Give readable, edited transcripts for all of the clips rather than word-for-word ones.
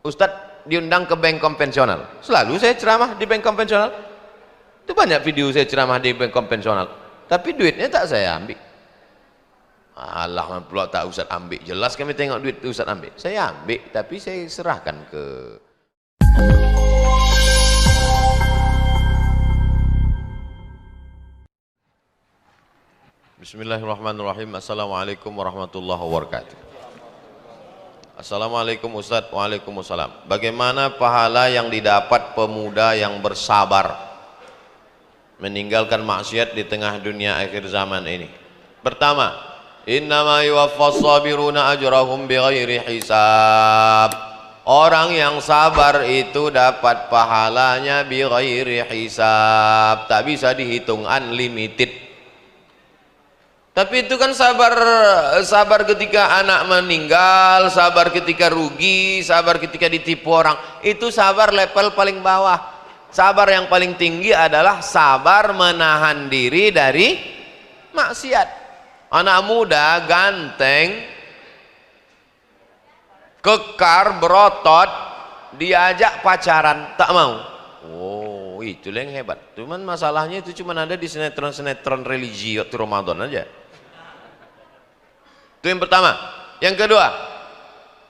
Ustadz diundang ke bank konvensional, selalu saya ceramah di bank konvensional. Itu banyak video saya ceramah di bank konvensional, tapi duitnya tak saya ambil. Allah pula tak Ustadz ambil, jelas kami tengok duit itu Ustadz ambil. Saya ambil, tapi saya serahkan ke Bismillahirrahmanirrahim. Assalamualaikum warahmatullahi wabarakatuh. Assalamualaikum Ustadz. Waalaikumsalam. Bagaimana pahala yang didapat pemuda yang bersabar meninggalkan maksiat di tengah dunia akhir zaman ini? Pertama, innama yuwaffas sabiruna ajrahum bighairi hisab. Orang yang sabar itu dapat pahalanya bighairi hisab, tak bisa dihitung, unlimited. Tapi itu kan sabar ketika anak meninggal, sabar ketika rugi, sabar ketika ditipu orang. Itu sabar level paling bawah. Sabar yang paling tinggi adalah sabar menahan diri dari maksiat. Anak muda ganteng, kekar, berotot, diajak pacaran tak mau. Oh, itu yang hebat. Cuman masalahnya itu cuma ada di sinetron-sinetron religi waktu Ramadan aja. Itu yang pertama. Yang kedua,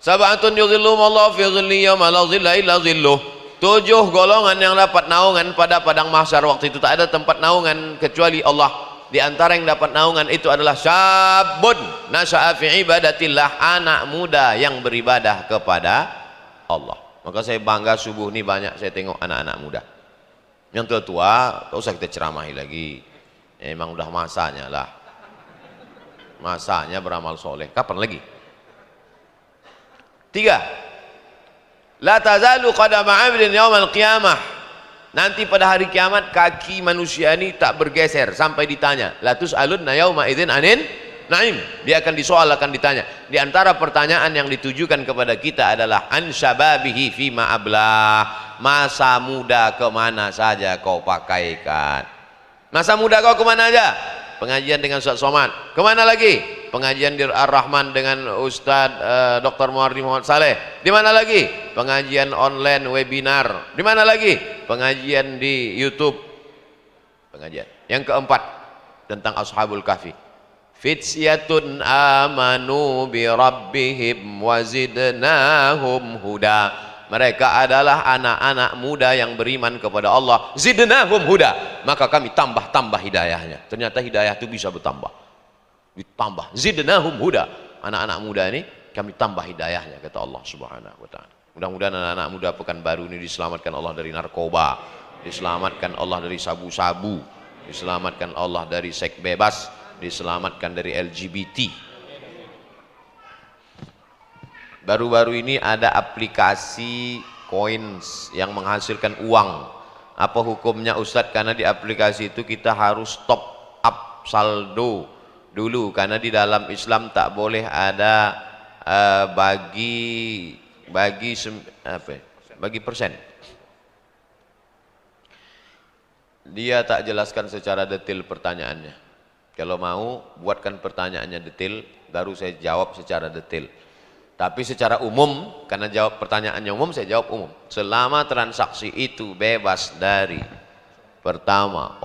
sab'atun yudhilluhumullahu fi dhillihi yauma la dhilla illa dhilluh. 7 golongan yang dapat naungan pada padang mahsyar. Waktu itu tak ada tempat naungan kecuali Allah. Di antara yang dapat naungan itu adalah syabun nasha'a fi ibadatillah, anak muda yang beribadah kepada Allah. Maka saya bangga subuh ini banyak saya tengok anak-anak muda. Yang tua-tua tak usah kita ceramahi lagi. Ya, emang udah masanya lah. Masanya beramal soleh. Kapan lagi? 3. La tazalu qadama 'abdin yaumal qiyamah. Nanti pada hari kiamat kaki manusia ini tak bergeser sampai ditanya. La tus'alunna yauma idzin anin na'im. Dia akan disoal, akan ditanya. Di antara pertanyaan yang ditujukan kepada kita adalah an syababihi fima ablah. Masa muda kemana saja kau pakaikan? Masa muda kau kemana aja? Pengajian dengan Ustaz Somad. Kemana lagi? Pengajian di Ar-Rahman dengan Ustaz Dr. Muhardi Muhammad Saleh. Di mana lagi? Pengajian online webinar. Di mana lagi? Pengajian di YouTube. Pengajian. Yang keempat tentang Ashabul Kahfi. Fityatun amanu bi rabbihim wa zidnahum huda. Mereka adalah anak-anak muda yang beriman kepada Allah. Zidnahum huda. Maka kami tambah-tambah hidayahnya. Ternyata hidayah itu bisa bertambah. Ditambah. Zidnahum huda. Anak-anak muda ini kami tambah hidayahnya, kata Allah Subhanahu wa ta'ala. Mudah-mudahan anak-anak muda Pekanbaru ini diselamatkan Allah dari narkoba, diselamatkan Allah dari sabu-sabu, diselamatkan Allah dari seks bebas, diselamatkan dari LGBT. Baru-baru ini ada aplikasi coins yang menghasilkan uang. Apa hukumnya Ustadz? Karena di aplikasi itu kita harus top up saldo dulu, karena di dalam Islam tak boleh ada bagi persen. Dia tak jelaskan secara detail pertanyaannya. Kalau mau buatkan pertanyaannya detail, baru saya jawab secara detail. Tapi secara umum, karena jawab pertanyaannya umum, saya jawab umum. Selama transaksi itu bebas dari pertama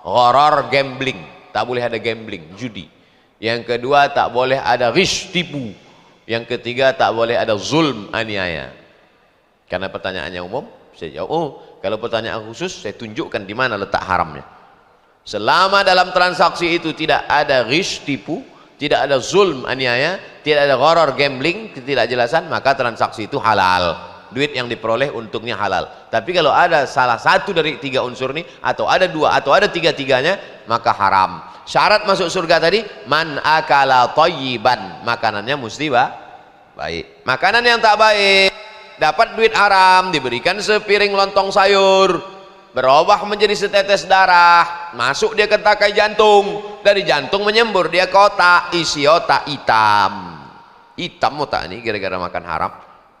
gharar gambling, tak boleh ada gambling, judi. Yang kedua, tak boleh ada ghish, tipu. Yang ketiga, tak boleh ada zulm, aniaya. Karena pertanyaannya umum, saya jawab umum. Kalau pertanyaan khusus, saya tunjukkan di mana letak haramnya. Selama dalam transaksi itu tidak ada ghish, tipu, tidak ada zulm, aniaya, tidak ada gharar gambling, ketidakjelasan, maka transaksi itu halal. Duit yang diperoleh untungnya halal. Tapi kalau ada salah satu dari 3 unsur ini, atau ada 2, atau ada 3-tiganya, maka haram. Syarat masuk surga tadi, man akala thayyiban, makanannya mesti baik. Makanan yang tak baik, dapat duit haram, diberikan sepiring lontong sayur, berubah menjadi setetes darah, masuk dia ke tangkai jantung, dari jantung menyembur dia ke otak, isi otak hitam otak ini gara-gara makan haram.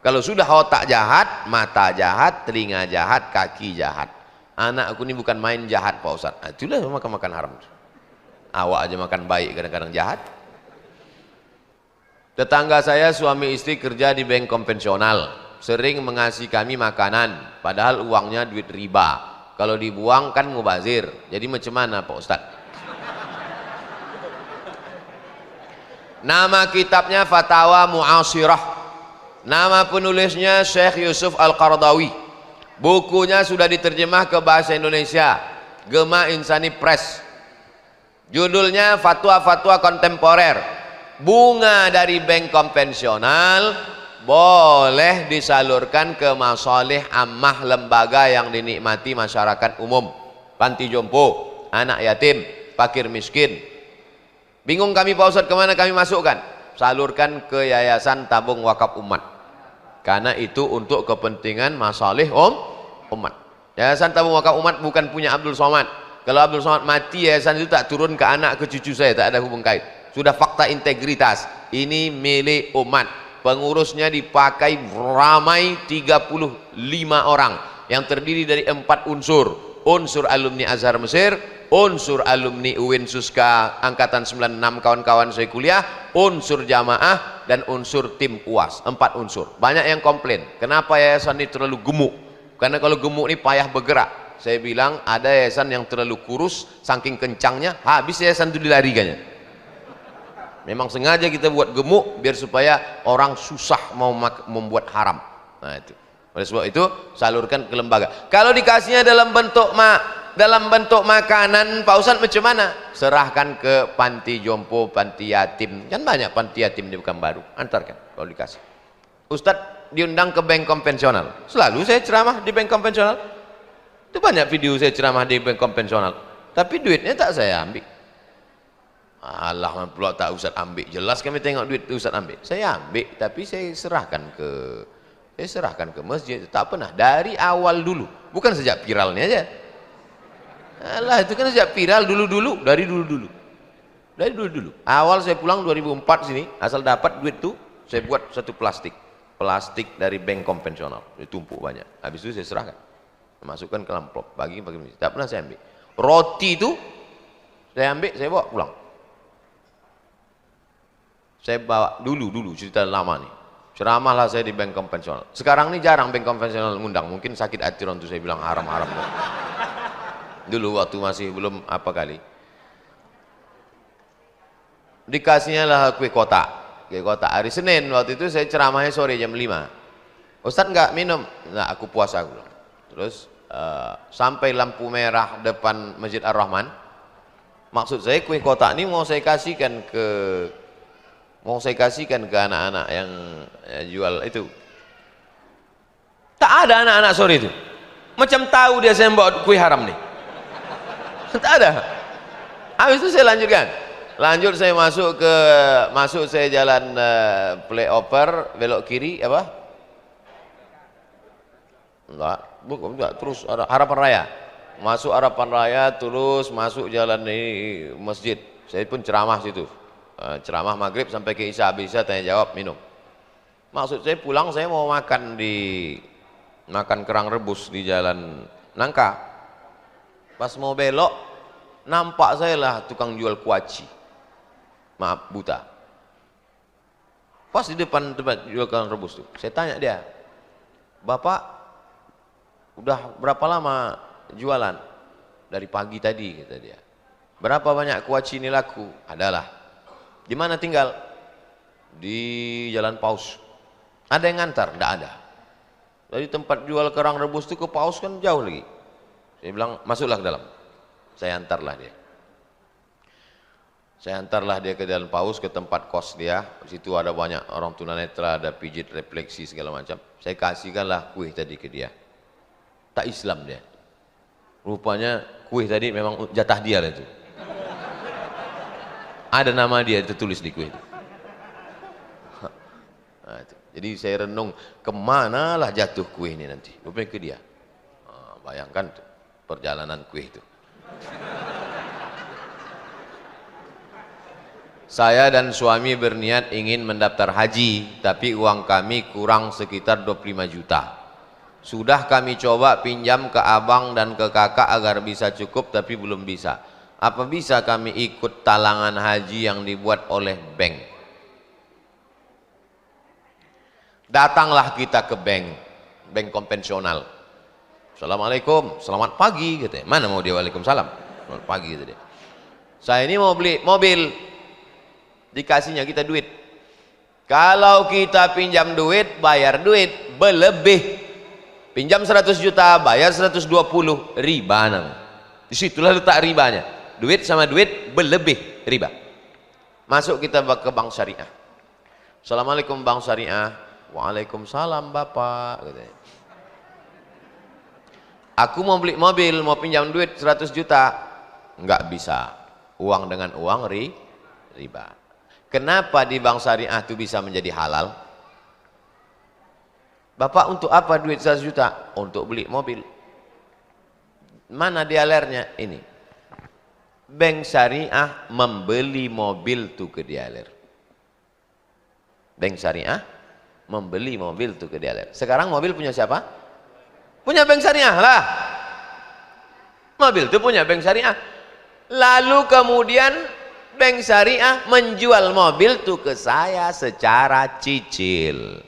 Kalau sudah otak jahat, mata jahat, telinga jahat, kaki jahat. Anakku ini bukan main jahat Pak Ustadz. Nah, itulah makan haram. Awak aja makan baik kadang-kadang jahat. Tetangga saya suami istri kerja di bank konvensional. sering mengasih kami makanan, padahal uangnya duit riba. Kalau dibuang kan mubazir. Jadi macam mana Pak Ustadz? Nama kitabnya Fatawa Mu'asirah. Nama penulisnya Syekh Yusuf Al-Qaradawi. Bukunya sudah diterjemah ke bahasa Indonesia, Gema Insani Press. Judulnya Fatwa-Fatwa Kontemporer. Bunga dari bank konvensional boleh disalurkan ke masalih ammah, lembaga yang dinikmati masyarakat umum, panti jompo, anak yatim, fakir miskin. Bingung kami Pak Ustadz, kemana kami masukkan? Salurkan ke Yayasan Tabung Wakaf Umat, karena itu untuk kepentingan masalih umat. Yayasan Tabung Wakaf Umat bukan punya Abdul Somad. Kalau Abdul Somad mati, yayasan itu tak turun ke anak, ke cucu saya, tak ada hubung kait. Sudah fakta integritas, ini milik umat. Pengurusnya dipakai ramai 35 orang yang terdiri dari 4 unsur. Unsur alumni Azhar Mesir, unsur alumni UIN Suska angkatan 96 kawan-kawan saya kuliah, unsur jamaah, dan unsur tim UAS. 4 unsur. Banyak yang komplain, kenapa yayasan ini terlalu gemuk? Karena kalau gemuk ini payah bergerak. Saya bilang ada yayasan yang terlalu kurus, saking kencangnya habis yayasan itu dilarikannya. Memang sengaja kita buat gemuk biar supaya orang susah mau membuat haram. Nah itu. Oleh sebab itu salurkan ke lembaga. Kalau dikasihnya dalam bentuk makanan, Pak Ustadz macam mana? Serahkan ke panti jompo, panti yatim. Kan banyak panti yatim di Pekanbaru. Antarkan kalau dikasih. Ustadz diundang ke bank konvensional. Selalu saya ceramah di bank konvensional. Itu banyak video saya ceramah di bank konvensional. Tapi duitnya tak saya ambil. Allah pula tak Ustaz ambil. Jelas kami tengok duit Ustaz ambil. Saya ambil, tapi saya serahkan ke masjid. Tak pernah dari awal dulu. Bukan sejak viralnya aja. Alah, itu kan sejak viral dulu-dulu, dari dulu-dulu. Dari dulu-dulu. Awal saya pulang 2004 sini, asal dapat duit tuh, saya buat satu plastik dari bank konvensional. Ditumpuk banyak. Habis itu saya serahkan. Masukkan ke amplop, bagi masjid. Tak pernah saya ambil. Roti itu saya ambil, saya bawa pulang. Saya bawa dulu cerita lama nih. Ceramahlah saya di bank konvensional. Sekarang ini jarang bank konvensional ngundang, mungkin sakit hati orang tuh saya bilang haram-haram. Dulu waktu masih belum apa kali. Dikasihnya lah kue kotak. Kue kotak hari Senin waktu itu saya ceramahnya sore jam 5. Ustadz nggak minum? Nah, aku puasa aku. Terus sampai lampu merah depan Masjid Ar-Rahman. Maksud saya kue kotak ini mau saya kasihkan ke anak-anak yang jual itu. Tak ada anak-anak sore itu. Macam tahu dia saya bawa kue haram nih. Tak ada. Habis itu saya lanjutkan. Lanjut saya masuk saya jalan flyover belok kiri apa? Enggak, terus ada Harapan Raya. Masuk Harapan Raya terus masuk jalan ini masjid. Saya pun ceramah situ. Ceramah maghrib sampai ke Isya, habis Isya tanya jawab minum. Maksud saya pulang saya mau makan kerang rebus di jalan Nangka. Pas mau belok nampak saya lah tukang jual kuaci. Maaf buta. Pas di depan tempat jual kerang rebus tuh. Saya tanya dia, "Bapak udah berapa lama jualan?" "Dari pagi tadi," kata dia. "Berapa banyak kuaci ini laku?" "Adalah." "Di mana tinggal?" "Di Jalan Paus." "Ada yang ngantar?" "Tidak ada." Dari tempat jual kerang rebus itu ke Paus kan jauh lagi. Saya bilang, "Masuklah ke dalam." Saya antarlah dia ke Jalan Paus, ke tempat kos dia. Di situ ada banyak orang tunanetra, ada pijit refleksi segala macam. Saya kasihkanlah kue tadi ke dia. Tak Islam dia. Rupanya kue tadi memang jatah dia lah itu. Ada nama dia tertulis di kue itu. Nah, itu. Jadi saya renung kemana lah jatuh kue ini nanti. Rupanya ke dia. Bayangkan perjalanan kue itu. Saya dan suami berniat ingin mendaftar haji, tapi uang kami kurang sekitar 25 juta. Sudah kami coba pinjam ke abang dan ke kakak agar bisa cukup, tapi belum bisa. Apa bisa kami ikut talangan haji yang dibuat oleh bank? Datanglah kita ke bank konvensional. Assalamualaikum, selamat pagi gitu. Mana mau dia waalaikumsalam? Selamat pagi gitu dia. Saya ini mau beli mobil, dikasihnya kita duit. Kalau kita pinjam duit, bayar duit berlebih. Pinjam 100 juta, bayar 120, riba namanya. Disitulah letak ribanya. Duit sama duit berlebih, riba. Masuk kita ke bank syariah. Assalamualaikum bank syariah. Waalaikumsalam Bapak. Aku mau beli mobil, mau pinjam duit 100 juta. Enggak bisa. Uang dengan uang riba. Kenapa di bank syariah itu bisa menjadi halal? Bapak untuk apa duit 100 juta? Untuk beli mobil. Mana dialernya? Ini. Bank syariah membeli mobil tuh ke dialer. Bank syariah membeli mobil tuh ke dialer. Sekarang mobil punya siapa? Punya bank syariah lah. Mobil itu punya bank syariah. Lalu kemudian bank syariah menjual mobil tuh ke saya secara cicil.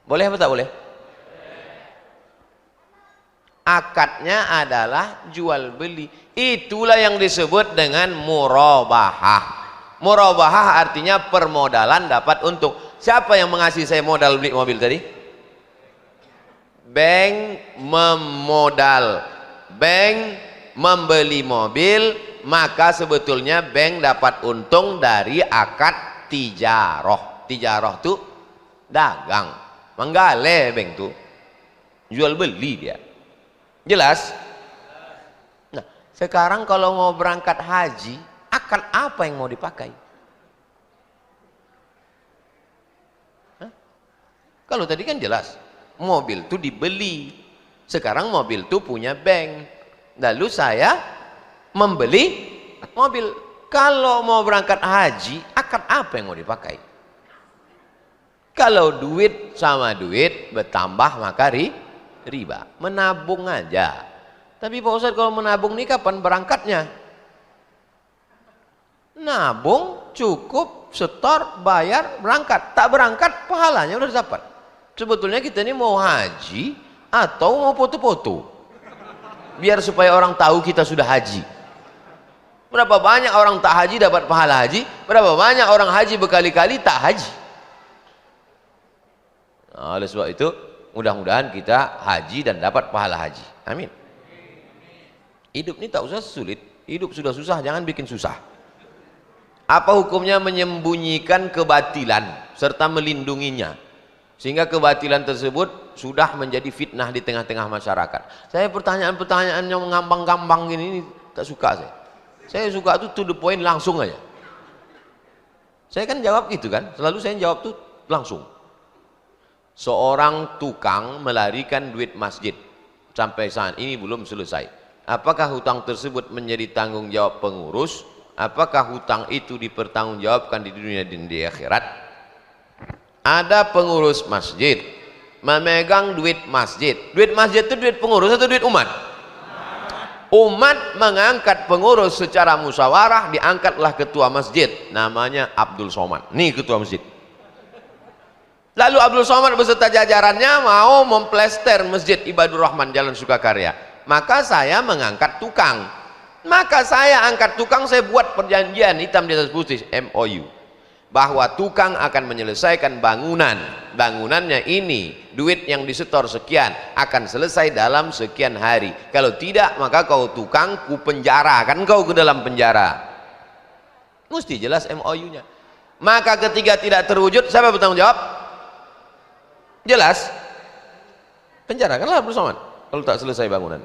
Boleh apa tak boleh? Akadnya adalah jual beli. Itulah yang disebut dengan murabahah. Murabahah artinya permodalan dapat untung. Siapa yang mengasih saya modal beli mobil tadi? Bank memodal. Bank membeli mobil, maka sebetulnya bank dapat untung dari akad tijaroh. Tijaroh itu dagang, menggale bank itu jual beli dia. Jelas? Nah, sekarang kalau mau berangkat haji, akad apa yang mau dipakai? Hah? Kalau tadi kan jelas, mobil itu dibeli. Sekarang mobil itu punya bank. Lalu saya membeli mobil. Kalau mau berangkat haji, akad apa yang mau dipakai? Kalau duit sama duit bertambah maka riba. Menabung aja. Tapi Pak Ustadz, kalau menabung ini kapan berangkatnya? Nabung cukup setor, bayar, berangkat. Tak berangkat pahalanya udah dapat. Sebetulnya kita ini mau haji atau mau foto-foto, biar supaya orang tahu kita sudah haji. Berapa banyak orang tak haji dapat pahala haji, berapa banyak orang haji berkali-kali tak haji. Nah, oleh sebab itu mudah-mudahan kita haji dan dapat pahala haji. Amin. Hidup ini tak usah sulit. Hidup sudah susah, jangan bikin susah. Apa hukumnya menyembunyikan kebatilan serta melindunginya, sehingga kebatilan tersebut sudah menjadi fitnah di tengah-tengah masyarakat? Saya pertanyaan-pertanyaan yang ngambang-ngambang ini tak suka saya. Saya suka itu to the point, langsung aja. Saya kan jawab gitu kan, selalu saya jawab tuh langsung. Seorang tukang melarikan duit masjid sampai saat ini belum selesai. Apakah hutang tersebut menjadi tanggung jawab pengurus? Apakah hutang itu dipertanggungjawabkan di dunia dan di akhirat? Ada pengurus masjid memegang duit masjid. Duit masjid itu duit pengurus atau duit umat? Umat mengangkat pengurus secara musyawarah, diangkatlah ketua masjid, namanya Abdul Somad. Nih ketua masjid. Lalu Abdul Somad beserta jajarannya mau memplester masjid Ibadur Rahman Jalan Sukakarya. Maka saya mengangkat tukang. Maka saya angkat tukang, saya buat perjanjian hitam di atas putih, MOU, bahwa tukang akan menyelesaikan bangunan. Bangunannya ini, duit yang disetor sekian, akan selesai dalam sekian hari. Kalau tidak, maka kau tukang, ku penjara, kan kau ke dalam penjara. Mesti jelas MOU-nya. Maka ketika tidak terwujud, siapa bertanggung jawab? Jelas, penjarakanlah bersama kalau tak selesai bangunan.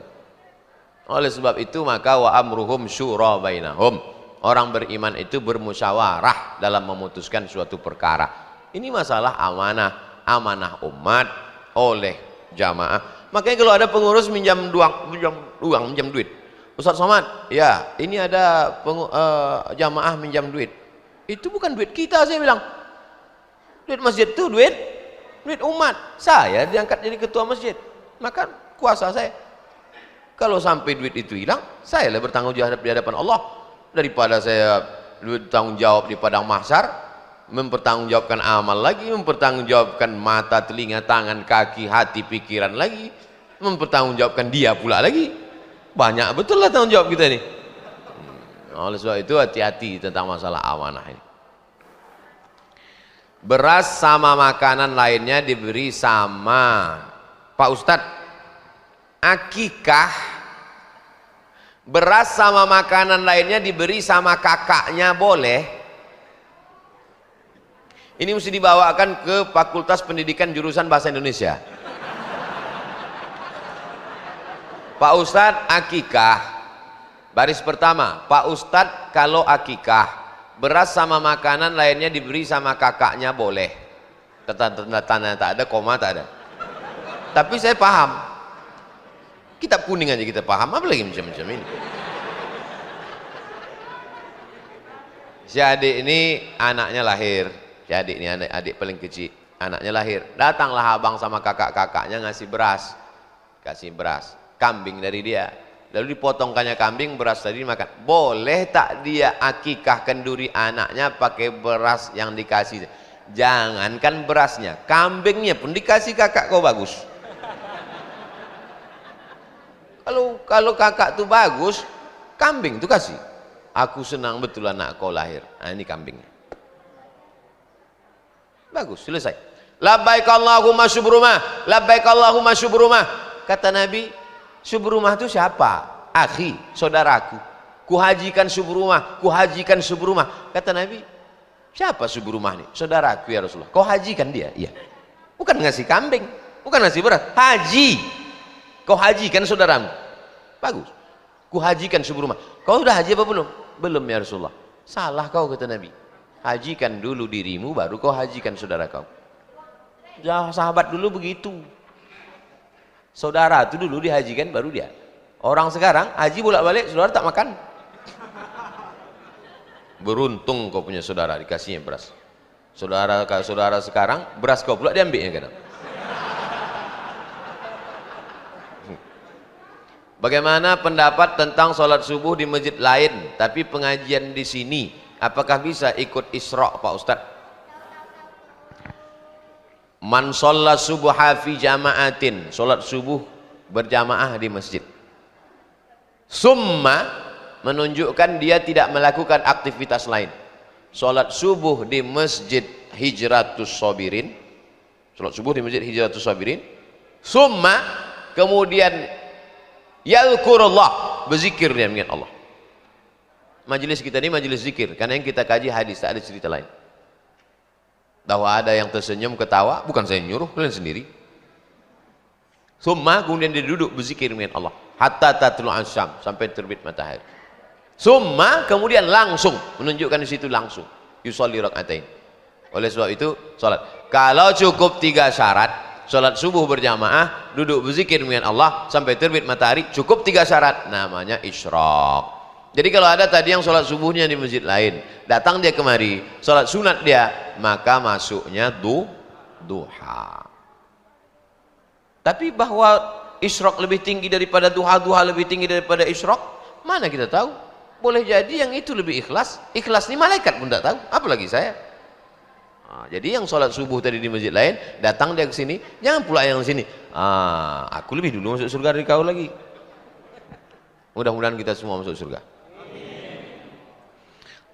Oleh sebab itu maka wa amruhum syura bainahum. Orang beriman itu bermusyawarah dalam memutuskan suatu perkara. Ini masalah amanah, amanah umat oleh jamaah. Makanya kalau ada pengurus minjam duit, Ustaz Somad, ya ini ada jamaah minjam duit. Itu bukan duit kita, saya bilang. Duit masjid itu duit umat. Saya diangkat jadi ketua masjid, maka kuasa saya. Kalau sampai duit itu hilang, saya lah bertanggung jawab di hadapan Allah, daripada saya bertanggung jawab di padang mahsyar. mempertanggungjawabkan amal lagi, mempertanggungjawabkan mata, telinga, tangan, kaki, hati, pikiran lagi, mempertanggungjawabkan dia pula lagi. Banyak betul lah tanggung jawab kita ini. Oleh sebab itu hati-hati tentang masalah amanah ini. Beras sama makanan lainnya diberi sama. Pak Ustadz, akikah beras sama makanan lainnya diberi sama kakaknya boleh? Ini mesti dibawakan ke Fakultas Pendidikan jurusan Bahasa Indonesia. Pak Ustadz, akikah. Baris pertama, Pak Ustadz, kalau akikah beras sama makanan lainnya diberi sama kakaknya boleh? Tanda tak ada, koma tak ada. Tapi saya paham. Kitab kuning aja kita paham, apalagi macam-macam ini. Si adik ini anaknya lahir. Si adik ini adik paling kecil, anaknya lahir. Datanglah abang sama kakak-kakaknya ngasih beras. Kasih beras, kambing dari dia. Lalu dipotongkannya kambing, beras tadi dimakan. Boleh tak dia akikah kenduri anaknya pakai beras yang dikasih? Jangankan berasnya, kambingnya pun dikasih kakak kau bagus. Kalau kakak tuh bagus, kambing tuh kasih. Aku senang betul anak kau lahir. Nah, ini kambingnya. Bagus, selesai. Labbaik Allahumma syubrumah, labbaik Allahumma syubrumah. Kata Nabi, syubrumah itu siapa? Akhi, saudaraku. Kuhajikan syubrumah, kuhajikan syubrumah. Kata Nabi, siapa syubrumah nih? Saudaraku ya Rasulullah. Kau hajikan dia? Iya. Bukan ngasih kambing, bukan ngasih beras, haji. Kau hajikan saudaramu. Bagus. Kuhajikan syubrumah. Kau udah haji apa belum? Belum ya Rasulullah. Salah kau, kata Nabi. Hajikan dulu dirimu, baru kau hajikan saudara kau. Ya, sahabat dulu begitu. Saudara itu dulu dihajikan, baru dia. Orang sekarang haji bolak-balik, saudara tak makan. Beruntung kau punya saudara, dikasihnya beras. Saudara sekarang beras kau pula diambilnya kadang. Bagaimana pendapat tentang sholat subuh di masjid lain, tapi pengajian di sini? Apakah bisa ikut Isra' Pak Ustadz? Man sholat subuh fi jama'atin, sholat subuh berjamaah di masjid. Summa menunjukkan dia tidak melakukan aktivitas lain. Sholat subuh di masjid Hijratus Sabirin, sholat subuh di masjid Hijratus Sabirin. Summa kemudian yadhkurullah, berzikir dia mengingat Allah. Majelis kita ini majelis zikir, karena yang kita kaji hadis, tak ada cerita lain. Bahwa ada yang tersenyum ketawa, bukan saya nyuruh, kalian sendiri. Summa kemudian dia duduk berzikir mengingat Allah hatta tatlu'as syams, sampai terbit matahari. Summa kemudian langsung menunjukkan di situ langsung yusolli rakaatain. Oleh sebab itu salat. Kalau cukup 3 syarat, salat subuh berjamaah, duduk berzikir mengingat Allah sampai terbit matahari, cukup 3 syarat, namanya isyraq. Jadi kalau ada tadi yang sholat subuhnya di masjid lain, datang dia kemari, sholat sunat dia, maka masuknya duha. Tapi bahwa isyraq lebih tinggi daripada duha, duha lebih tinggi daripada isyraq, mana kita tahu? Boleh jadi yang itu lebih ikhlas. Ikhlas ini malaikat pun tidak tahu, apalagi saya. Nah, jadi yang sholat subuh tadi di masjid lain, datang dia ke sini, jangan pula yang sini. Aku lebih dulu masuk surga dari kau lagi. Mudah-mudahan kita semua masuk surga.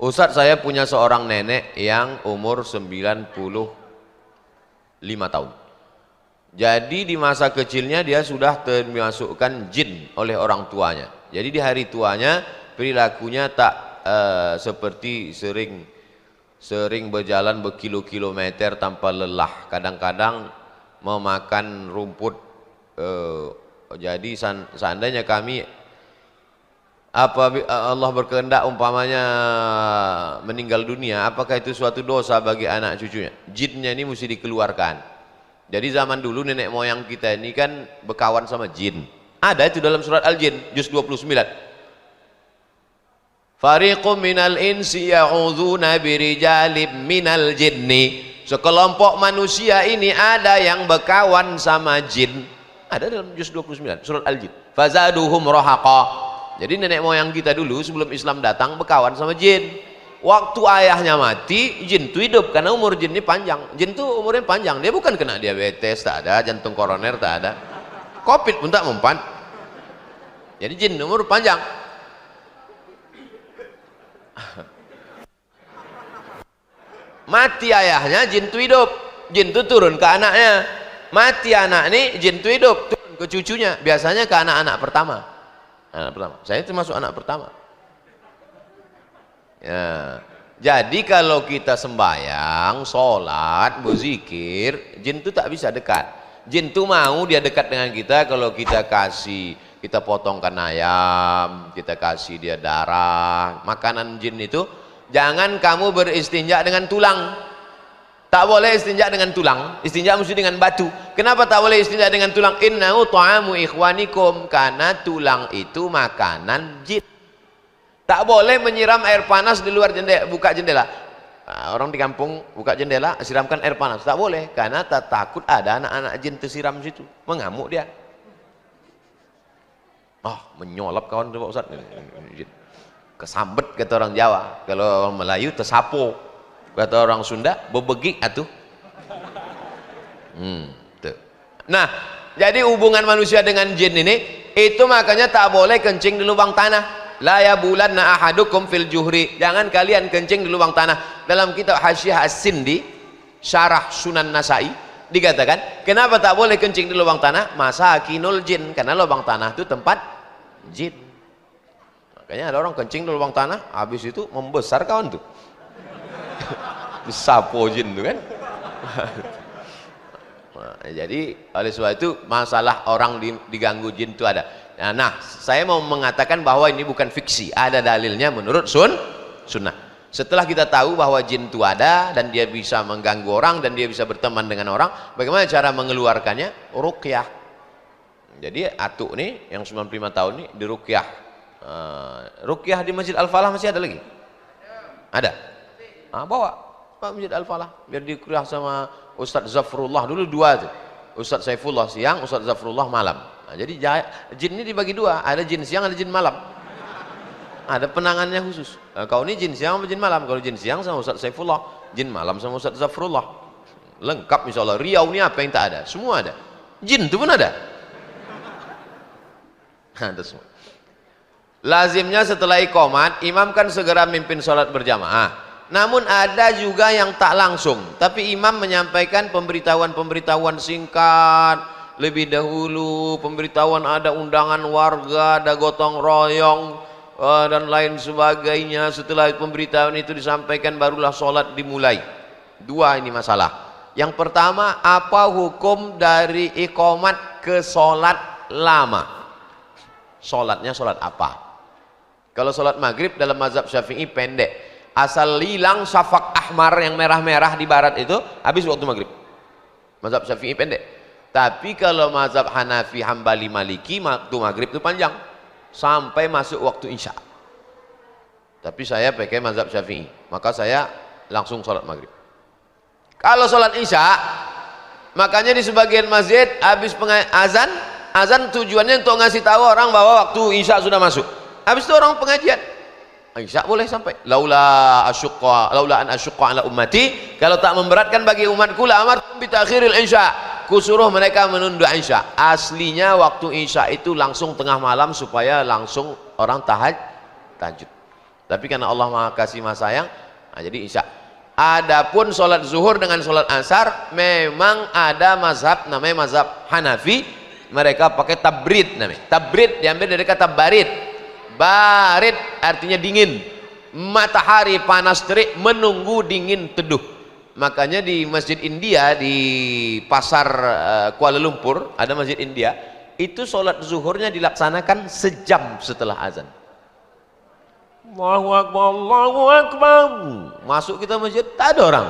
Ustadz, saya punya seorang nenek yang umur 95 tahun. Jadi di masa kecilnya dia sudah termasukkan jin oleh orang tuanya. Jadi di hari tuanya perilakunya tak seperti sering berjalan berkilo-kilometer tanpa lelah. Kadang-kadang memakan rumput. Jadi seandainya kami Allah berkehendak umpamanya meninggal dunia, apakah itu suatu dosa bagi anak cucunya? Jinnya ini mesti dikeluarkan. Jadi zaman dulu nenek moyang kita ini kan berkawan sama jin. Ada itu dalam surat Al-Jin juz 29. Fariqum minal insi ya'udzuuna birijalib minal jinni. Sekelompok manusia ini ada yang berkawan sama jin. Ada dalam juz 29 surat Al-Jin. Fazaduhum rahaqa. Jadi nenek moyang kita dulu sebelum Islam datang berkawan sama jin. waktu ayahnya mati, jin itu hidup karena umur jin ini panjang. Jin itu umurnya panjang, dia bukan kena diabetes, tak ada, jantung koroner tak ada, covid pun tak mempan. Jadi jin umur panjang. Mati ayahnya, jin itu hidup, jin itu turun ke anaknya. Mati anak ini, jin itu hidup, turun ke cucunya, biasanya ke anak-anak pertama. Anak pertama, saya termasuk anak pertama. Ya. Jadi kalau kita sembahyang, sholat, berzikir, jin itu tak bisa dekat. Jin itu mau dia dekat dengan kita kalau kita kasih, kita potongkan ayam, kita kasih dia darah. Makanan jin itu, jangan kamu beristinja dengan tulang. Tak boleh istinja dengan tulang, istinja mesti dengan batu. Kenapa tak boleh istinja dengan tulang? Innahu ta'amu ikhwanikum, karena tulang itu makanan jin. Tak boleh menyiram air panas di luar jendela, buka jendela. Nah, orang di kampung buka jendela, siramkan air panas. Tak boleh, karena tak takut ada anak-anak jin tersiram situ, mengamuk dia. Menyolap kawan tu Pak Ustaz. Kesambet kata orang Jawa, kalau orang Melayu tersapo. Kata orang Sunda, bebegik atuh. Nah, jadi hubungan manusia dengan jin ini, itu makanya tak boleh kencing di lubang tanah. La yabulanna ahadukum fil juhri. Jangan kalian kencing di lubang tanah. Dalam kitab Hasyiah As-Sindi, Syarah Sunan Nasai, dikatakan, kenapa tak boleh kencing di lubang tanah? Masakinul jin, karena lubang tanah itu tempat jin. Makanya ada orang kencing di lubang tanah, habis itu membesar kawan tuh. Disapo jin tuh kan. Nah, jadi oleh sebab itu masalah orang diganggu jin itu ada. Nah, saya mau mengatakan bahwa ini bukan fiksi, ada dalilnya menurut sunnah. Setelah kita tahu bahwa jin itu ada dan dia bisa mengganggu orang dan dia bisa berteman dengan orang, bagaimana cara mengeluarkannya? Ruqyah. Jadi atuk nih yang 95 tahun nih diruqyah. Ruqyah di Masjid Al-Falah masih ada lagi? Ada? Bawa Pak Masjid Al-Falah biar dikuliah sama Ustadz Zafrullah, dulu dua tuh, Ustadz Saifullah siang, Ustadz Zafrullah malam. Nah, jadi jin ini dibagi dua, ada jin siang, ada jin malam, ada penangannya khusus. Kau ini jin siang sama jin malam, kalau jin siang sama Ustadz Saifullah, jin malam sama Ustadz Zafrullah, lengkap insya Allah. Riau ini apa yang tak ada, semua ada, jin itu pun ada. Ada semua. Lazimnya setelah iqamat, imam kan segera mimpin sholat berjamaah. Namun ada juga yang tak langsung, tapi imam menyampaikan pemberitahuan singkat lebih dahulu, pemberitahuan ada undangan warga, ada gotong royong dan lain sebagainya. Setelah pemberitahuan itu disampaikan barulah sholat dimulai. Dua ini masalah. Yang pertama, apa hukum dari iqamat ke sholat lama? Sholatnya sholat apa? Kalau sholat maghrib dalam mazhab Syafi'i pendek, asal hilang syafaq ahmar yang merah-merah di barat itu habis waktu maghrib. Mazhab Syafi'i pendek. Tapi kalau mazhab Hanafi, Hambali, Maliki, waktu maghrib itu panjang sampai masuk waktu isya. Tapi saya pakai mazhab Syafi'i, maka saya langsung sholat maghrib. Kalau sholat isya, makanya di sebagian masjid habis azan tujuannya untuk ngasih tahu orang bahwa waktu isya sudah masuk. Habis itu orang pengajian. Isya boleh sampai laula an asyqa ala ummati, kalau tak memberatkan bagi umatku la amartum bi ta'khiril isya, kusuruh mereka menunda isya. Aslinya waktu isya itu langsung tengah malam supaya langsung orang tahajud. Tapi karena Allah Maha Kasih Maha Sayang, jadi isya. Adapun sholat zuhur dengan sholat asar memang ada mazhab namanya mazhab Hanafi, mereka pakai tabrid namanya. Tabrid diambil dari kata barid. Barid artinya dingin, matahari panas terik menunggu dingin teduh. Makanya di Masjid India di pasar Kuala Lumpur ada Masjid India, itu sholat zuhurnya dilaksanakan sejam setelah azan. Allahu Akbar, Allahu Akbar. Masuk kita masjid tak ada orang.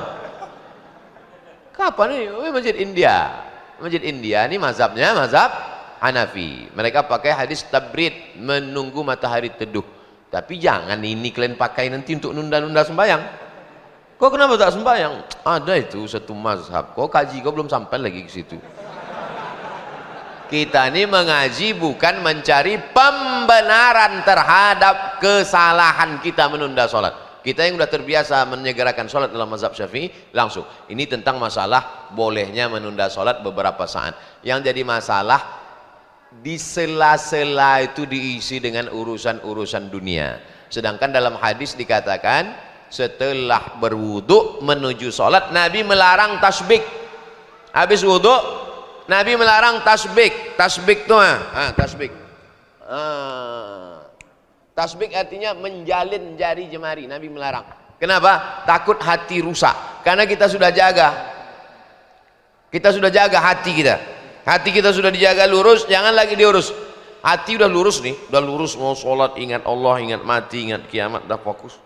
Kapan ini? Masjid India. Masjid India ini mazhabnya mazhab Hanafi, mereka pakai hadis tabrid, menunggu matahari teduh. Tapi jangan ini kalian pakai nanti untuk nunda-nunda sembahyang. Kok kenapa tak sembahyang? Ada itu satu mazhab. Kok kaji, kok belum sampai lagi ke situ. Kita ini mengaji bukan mencari pembenaran terhadap kesalahan kita menunda sholat. Kita yang sudah terbiasa menyegerakan sholat dalam mazhab Syafi'i, langsung. Ini tentang masalah bolehnya menunda sholat beberapa saat. Yang jadi masalah, di sela-sela itu diisi dengan urusan-urusan dunia. Sedangkan dalam hadis dikatakan, setelah berwudu menuju sholat, Nabi melarang tasbik. Habis wudu, Nabi melarang tasbik. Tasbik itu tasbik. Tasbik artinya menjalin jari jemari. Nabi melarang. Kenapa? Takut hati rusak. Karena kita sudah jaga. Kita sudah jaga hati kita. Hati kita sudah dijaga lurus, jangan lagi diurus. Hati udah lurus nih, udah lurus mau sholat, ingat Allah, ingat mati, ingat kiamat, udah fokus.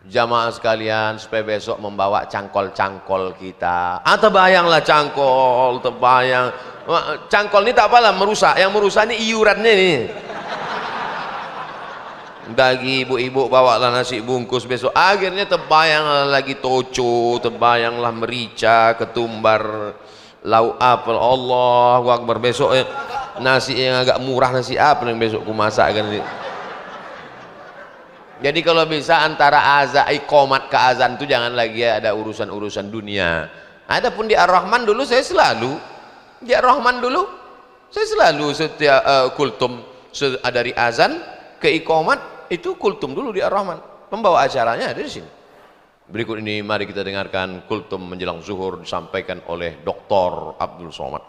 Jamaah sekalian, supaya besok membawa cangkol-cangkol kita. Terbayanglah cangkol, terbayang. Cangkol ini tak apalah merusak, yang merusak ini iurannya nih. Bagi ibu-ibu bawalah nasi bungkus besok, akhirnya terbayang lagi toco, terbayanglah merica, ketumbar, lauk apel. Allahu Akbar. Besok nasi yang agak murah, nasi apa yang besok ku masak kan. Jadi kalau bisa antara azan iqamat ke azan itu jangan lagi ada urusan-urusan dunia. Adapun di Ar-Rahman dulu saya selalu di Ar-Rahman dulu saya selalu setiap kultum dari azan ke iqamat itu kultum dulu di Ar-Rahman. Pembawa acaranya ada di sini. Berikut ini mari kita dengarkan kultum menjelang zuhur disampaikan oleh Dr. Abdul Somad.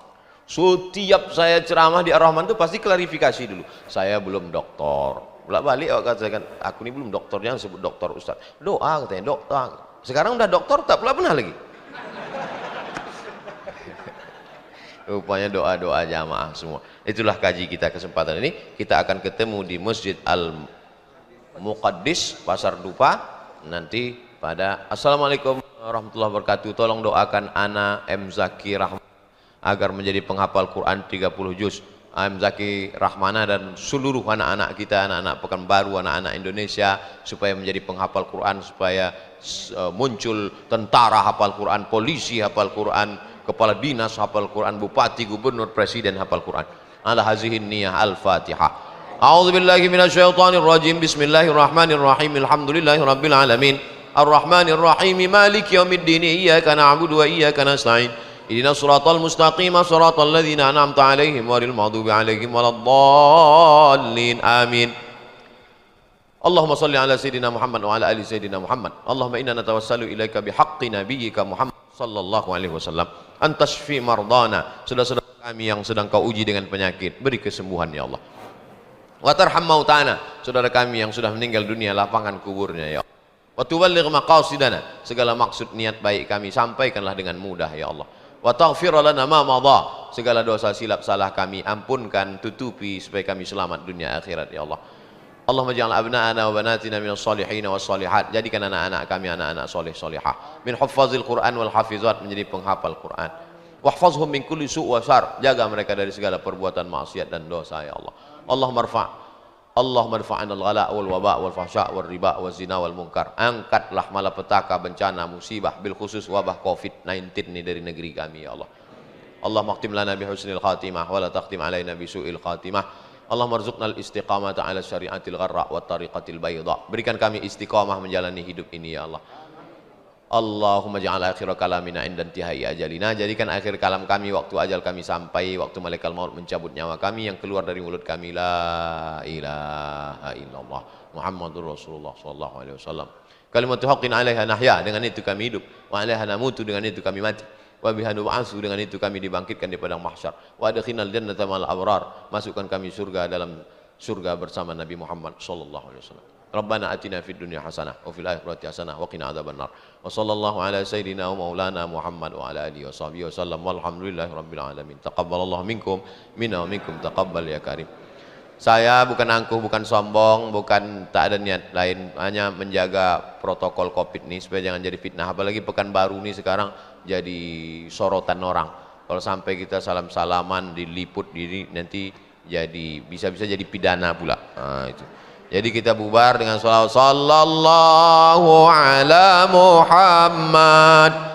Setiap saya ceramah di Ar-Rahman itu pasti klarifikasi dulu. Saya belum doktor. Bolak-balik katakan, aku ini belum doktor, jangan sebut doktor Ustaz. Doa katanya, dokter. Sekarang udah doktor tak pernah lagi. Rupanya doa-doa jamaah semua. Itulah kaji kita kesempatan ini. Kita akan ketemu di Masjid Al-Muqaddis Pasar Dupa nanti pada Assalamualaikum warahmatullahi wabarakatuh. Tolong doakan Ana M. Zaki Rahman agar menjadi penghafal Quran 30 juz. M. Zaki Rahmana dan seluruh anak-anak kita, anak-anak Pekanbaru, anak-anak Indonesia, supaya menjadi penghafal Quran, supaya muncul tentara hafal Quran, polisi hafal Quran, kepala dinas hafal Quran, bupati, gubernur, presiden hafal Quran. Ala hazihin niyah. Al-Fatihah. A'udzu billahi minasyaitonir rajim. Bismillahirrahmanirrahim. Alhamdulillahi rabbil alamin. Ar-Rahmanir Rahim. Maliki yaumiddin. Iyyaka na'budu wa iyyaka nasta'in. Ihdinas siratal mustaqim, siratal ladzina an'amta 'alaihim ghairil maghdubi 'alaihim waladdallin. Amin. Allahumma shalli ala sayyidina Muhammad wa ala ali sayyidina Muhammad. Allahumma inna natawassalu ilaika bihaqqi nabiyyika Muhammad sallallahu alaihi wasallam an tashfi mardana. Saudara-saudara kami yang sedang kau uji dengan penyakit, beri kesembuhan ya Allah. Wa tarham mautana, saudara kami yang sudah meninggal dunia, lapangkan kuburnya ya Allah. Wa tuballigh maqasidana, segala maksud niat baik kami sampaikanlah dengan mudah ya Allah. Wa taghfir lana ma madha, segala dosa silap salah kami ampunkan, tutupi supaya kami selamat dunia akhirat ya Allah. Allahumma ja'al abna'ana wa banatina minas salihin was salihat, jadikan anak-anak kami anak-anak soleh solihah, min huffazil Quran wal hafizat, menjadi penghafal Quran. Wahfazhum min kulli su' wa syarr, jaga mereka dari segala perbuatan maksiat dan dosa ya Allah. Allahumma rfa'na al-ghala wal waba wal fahsya wal riba wal zina wal munkar. Angkatlah malapetaka, bencana, musibah, bil khusus wabah COVID-19 ini dari negeri kami ya Allah. Allahumma khtim lana bi husnil khatimah wa la takhtim alaina bi su'il khatimah. Allahumma rzuqna al-istiqamata ala syari'atil gharra wa tariqatil bayda. Berikan kami istiqamah menjalani hidup ini ya Allah. Allahumma ja'al akhir kalamina inda intihai ajalina, jadikan akhir kalam kami waktu ajal kami sampai, waktu malaikat maut mencabut nyawa kami, yang keluar dari mulut kami la ilaha illallah Muhammadur Rasulullah sallallahu alaihi wasallam. Kalimatu haqqin 'alaiha nahya, dengan itu kami hidup, wa 'alaiha namutu, dengan itu kami mati, wa biha nub'atsu, dengan itu kami dibangkitkan di padang mahsyar, wa adkhilnal jannata ma'al abrar, masukkan kami surga dalam surga bersama Nabi Muhammad sallallahu alaihi wasallam. Rabbana atina fid dunya hasanah wa fil akhirati hasanah wa qina adzabannar. Wa sallallahu ala sayyidina wa maulana Muhammad wa ala alihi washabihi wasallam. Walhamdulillahi rabbil alamin. Taqabbalallahu minkum minna wa minkum taqabbal ya karim. Saya bukan angkuh, bukan sombong, bukan tak ada niat lain, hanya menjaga protokol Covid ini supaya jangan jadi fitnah. Apalagi Pekanbaru ini sekarang jadi sorotan orang. Kalau sampai kita salam-salaman diliput diri, nanti jadi bisa-bisa jadi pidana pula. Nah, itu. Jadi kita bubar dengan sallallahu ala Muhammad